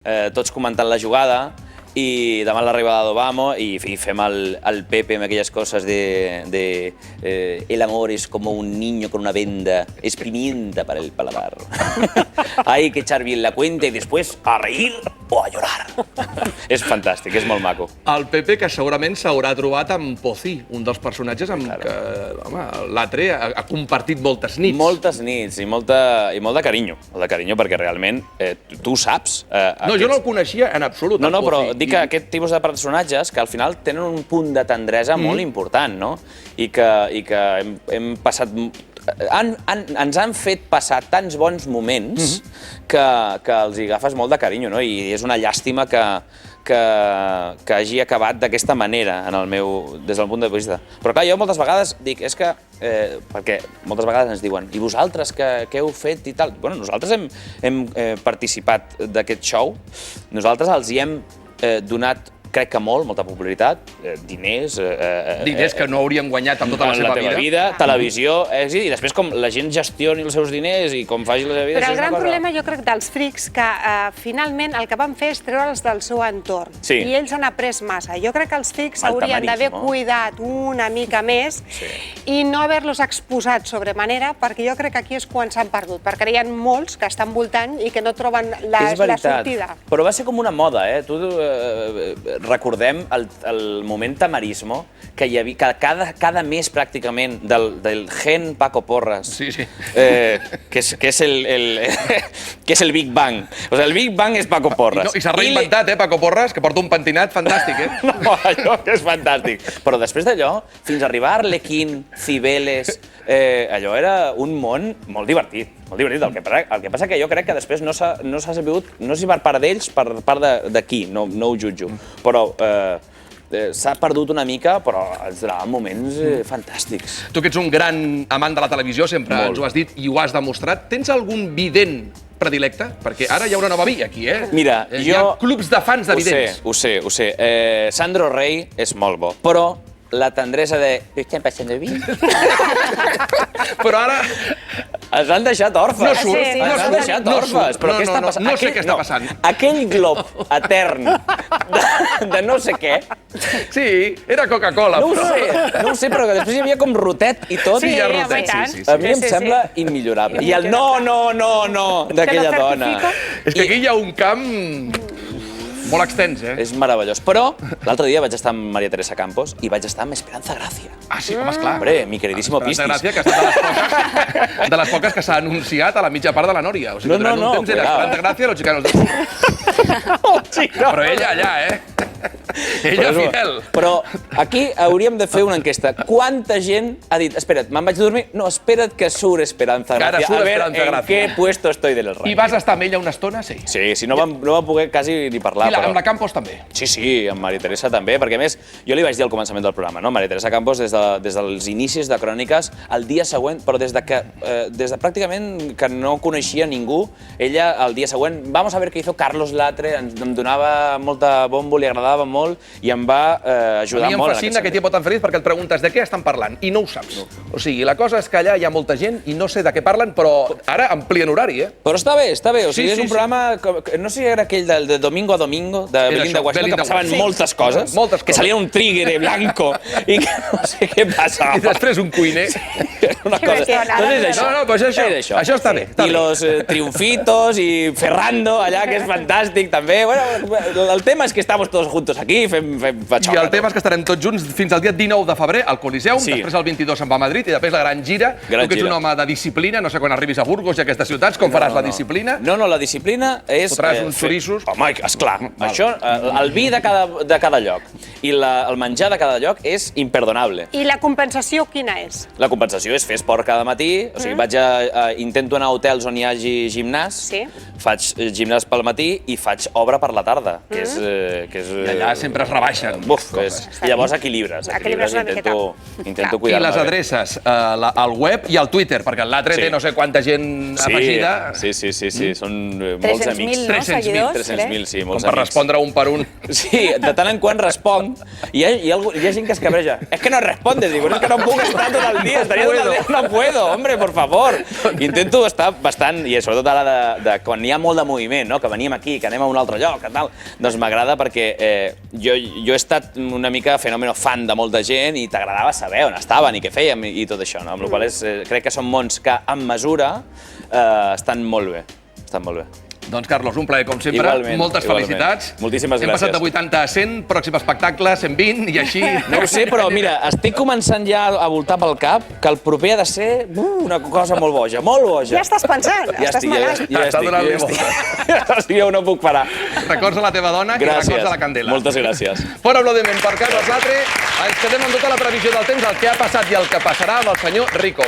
tots comentant la jugada y demà l'arribada d'Obama y fem el Pepe amb aquelles coses de el amor es como un niño con una venda, es pimienta para el paladar. Hay que echar bien la cuenta y después a reír o a llorar. És fantàstic, és molt maco. El Pepe, que segurament s'haurà trobat amb Pocí, un dels personatges amb què l'Atre ha compartit moltes nits. Moltes nits i molt de carinyo. Molt de carinyo perquè realment tu saps... No, jo no el coneixia en absolut. No, però dic que aquest tipus de personatges que al final tenen un punt de tendresa molt important, no? I que hem passat... Ens han fet passar tants bons moments que els hi agafes molt de carinyo, no? I és una llàstima que hagi acabat d'aquesta manera des del punt de vista. Però clar, jo moltes vegades dic, és que... perquè moltes vegades ens diuen i vosaltres què heu fet i tal? Bueno, nosaltres hem participat d'aquest show, nosaltres els hi hem donat, crec que molta popularitat, diners... Diners que no hauríem guanyat amb tota la seva vida. Televisió, èxit, i després com la gent gestioni els seus diners i com faci la seva vida... Però el gran problema, jo crec, dels frics, que finalment el que van fer és treure'ls del seu entorn. I ells han après massa. Jo crec que els frics haurien d'haver cuidat una mica més i no haver-los exposat sobremanera, perquè jo crec que aquí és quan s'han perdut, perquè hi ha molts que estan voltant i que no troben la sortida. Però va ser com una moda, eh? Recordem el moment tamarismo que hi havia cada mes pràcticament del gen Paco Porras, que és el Big Bang. O sigui, el Big Bang és Paco Porras. I s'ha reinventat, Paco Porras, que porta un pentinat fantàstic, eh? No, allò que és fantàstic. Però després d'allò, fins a arribar a Arlequín, Cibeles, allò era un món molt divertit. Molt divertit. El que passa que jo crec que després no s'ha sabut, no sé si per part d'ells, per part d'aquí, no ho jutjo, però s'ha perdut una mica, però ens donaven moments fantàstics. Tu que ets un gran amant de la televisió, sempre ens ho has dit i ho has demostrat, tens algun vident predilecte? Perquè ara hi ha una nova via aquí, eh? Mira, hi ha clubs de fans de vidents. Ho sé. Sandro Rey és molt bo, però la tendresa de... Estem passant de vi? Però ara... Els han deixat orfes. No surt. Els han deixat orfes. Però què està passant? No sé què està passant. Aquell glob etern de no sé què... Sí, era Coca-Cola. No ho sé, però després hi havia com rotet i tot. Sí, rotet. A mi em sembla immillorable. I el no d'aquella dona. És que aquí hi ha un camp... molt extens, eh? És meravellós. Però l'altre dia vaig estar amb Maria Teresa Campos i vaig estar amb Esperanza Gracia. Ah, sí? Home, esclar. Hombre, mi queridísimo Pistis. Esperanza Gracia, que ha estat de les poques que s'ha anunciat a la mitja part de la Nòria. O sigui, durant un temps era Esperanza Gracia, los chicanos del sur. Però ella allà, eh? Ella fidel. Però aquí hauríem de fer una enquesta. Quanta gent ha dit, espera't, me'n vaig a dormir? No, espera't que surt Esperanza Gracia. A ver en qué puesto estoy del ranking. I vas estar amb ella una estona? Sí. Sí, no vam poder quasi ni parlar. I amb la Campos també? Sí, amb Maria Teresa també, perquè a més, jo li vaig dir al començament del programa, no? Maria Teresa Campos, des dels inicis de Cròniques, el dia següent, però des de pràcticament que no coneixia ningú, ella el dia següent, vamos a ver què hizo Carlos Latre, em donava molta bombo, li agradava molt, i em va ajudar molt. A mi em fascina aquest tipus tan feliç perquè et preguntes de què estan parlant i no ho saps. O sigui, la cosa és que allà hi ha molta gent i no sé de què parlen, però ara amplien horari, eh? Però està bé, o sigui, és un programa, no sé si era aquell de Domingo a Domingo, de Belinda Washington, que passaven moltes coses, que salia un trígere blanco i que no sé què passava. I després un cuiner. Una cosa. No, doncs això està bé. I los triunfitos i Ferrando, allà, que és fantàstic també. El tema és que estamos todos juntos aquí, fem patxoca. I el tema és que estarem tots junts fins al dia 19 de febrer al Coliseum, després el 22 se'n va a Madrid i després la gran gira. Tu que ets un home de disciplina, no sé quan arribis a Burgos i a aquestes ciutats, com faràs la disciplina? No, la disciplina és... Fotràs uns xorissos. Home, esclar. Això, el vi de cada lloc i el menjar de cada lloc és imperdonable. I la compensació quina és? La compensació és fer esport cada matí, o sigui, intento anar a hotels on hi hagi gimnàs, faig gimnàs pel matí i faig obra per la tarda, que és... I allà sempre es rebaixen. I llavors equilibres intento cuidar-me. I les adreces, al web i al Twitter, perquè l'Atre té no sé quanta gent afegida. Sí, són molts amics. 300.000, sí, molts amics. Com per respondre un per un. Sí, de tant en quant responc. I hi ha gent que es cabreja. És que no respondes, dic, és que no puc estar tot el dia, estaria tot No puedo, hombre, por favor. Intento estar bastant, i sobretot ara quan hi ha molt de moviment, que venim aquí, que anem a un altre lloc, doncs m'agrada perquè jo he estat una mica fenòmeno fan de molta gent i t'agradava saber on estaven i què fèiem i tot això, amb la qual cosa crec que són mons que, en mesura, estan molt bé. Estan molt bé. Doncs, Carlos, un plaer, com sempre. Moltes felicitats. Moltíssimes gràcies. Hem passat de 80 a 100, pròxim espectacle, 120, i així... No ho sé, però mira, estic començant ja a voltar pel cap que el proper ha de ser una cosa molt boja, molt boja. Ja estàs pensant, estàs malalt. Ja estic, jo no puc parar. Records a la teva dona, que records a la Candela. Moltes gràcies. Fort aplaudiment per Carlos Latre. Ens quedem amb tota la previsió del temps, el que ha passat i el que passarà amb el senyor Rico.